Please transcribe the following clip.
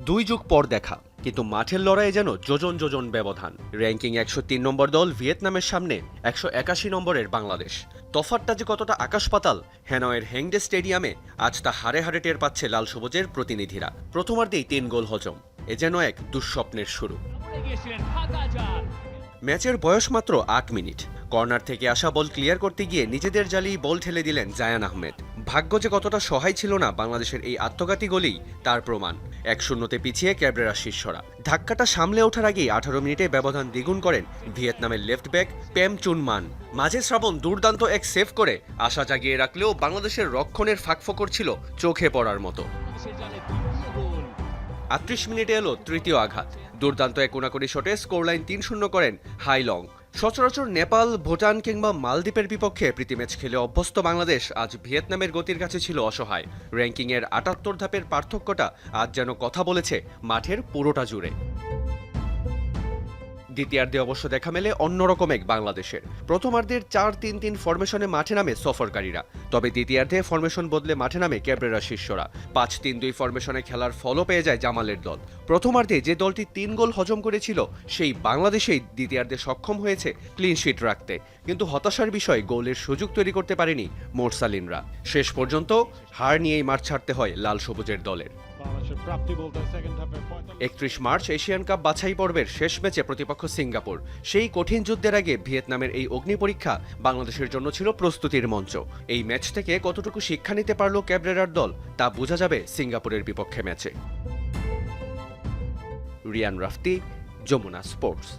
দুই যুগ পর দেখা, কিন্তু মাঠের লড়াইয়ে যেন যোজন যোজন ব্যবধান। র্যাঙ্কিং 103 নম্বর দল ভিয়েতনামের সামনে 181 নম্বরের বাংলাদেশ। তফাৎটা যে কতটা আকাশ পাতাল, হ্যানয়ের হেংডে স্টেডিয়ামে আজ তা হাড়ে হাড়ে টের পাচ্ছে লাল সবুজের প্রতিনিধিরা। প্রথমার্ধেই 3 গোল হজম, এ যেন এক দুঃস্বপ্নের শুরু। ম্যাচের বয়স মাত্র 8 মিনিট। কর্নার থেকে আসা বল ক্লিয়ার করতে গিয়ে নিজেদের জালেই বল ঠেলে দিলেন জায়ান আহমেদ। ভাগ্য যে কতটা সহায় ছিল না বাংলাদেশের এই আত্মঘাতী গোলেই তার প্রমাণ। 1-0-তে পিছিয়ে ক্যাব্রেরা শিষ্যরা। ধাক্কাটা সামলে ওঠার আগেই 18 মিনিটে ব্যবধান দ্বিগুণ করেন ভিয়েতনামের লেফট ব্যাক পেম চুন মান। মাঝে শ্রাবণ দুর্দান্ত এক সেভ করে আশা জাগিয়ে রাখলেও বাংলাদেশের রক্ষণের ফাঁকফোকর ছিল চোখে পড়ার মতো। 38 মিনিটে এলো তৃতীয় আঘাত। দুর্দান্ত এক কোনাকুনি শটে স্কোরলাইন 3-0 করেন হাইলং। সচরাচর নেপাল, ভুটান কিংবা মালদ্বীপের বিপক্ষে প্রীতি ম্যাচ খেলে অভ্যস্ত বাংলাদেশ আজ ভিয়েতনামের গতির কাছে ছিল অসহায়। র্যাঙ্কিংয়ের 78 ধাপের পার্থক্যটা আজ যেন কথা বলেছে মাঠের পুরোটা জুড়ে। দ্বিতীয়ার্ধে অবশ্য দেখা মেলে অন্যরকম এক বাংলাদেশের। প্রথমার্ধের 4-3-3 ফরমেশনে মাঠে নামে সফরকারীরা, তবে দ্বিতীয়ার্ধে ফরমেশন বদলে মাঠে নামে ক্যাব্রেরা শিষ্যরা। 5-3-2 ফরমেশনে খেলার ফলও পেয়ে যায় জামালের দল। প্রথমার্ধে যে দলটি 3 গোল হজম করেছিল সেই বাংলাদেশেই দ্বিতীয়ার্ধে সক্ষম হয়েছে ক্লিন শিট রাখতে, কিন্তু হতাশার বিষয় গোলের সুযোগ তৈরি করতে পারেনি মোরসালিনরা। শেষ পর্যন্ত হার নিয়েই মাঠ ছাড়তে হয় লাল সবুজের দলের। 31 মার্চ এশিয়ান কাপ বাছাই পর্বের শেষ ম্যাচে প্রতিপক্ষ সিঙ্গাপুর। সেই কঠিন যুদ্ধের আগে ভিয়েতনামের এই অগ্নি পরীক্ষা বাংলাদেশের জন্য ছিল প্রস্তুতির মঞ্চ। এই ম্যাচ থেকে কতটুকু শিক্ষা নিতে পারল ক্যাব্রেরার দল তা বোঝা যাবে সিঙ্গাপুরের বিপক্ষে ম্যাচে। রিয়ান রাফতি, যমুনা স্পোর্টস।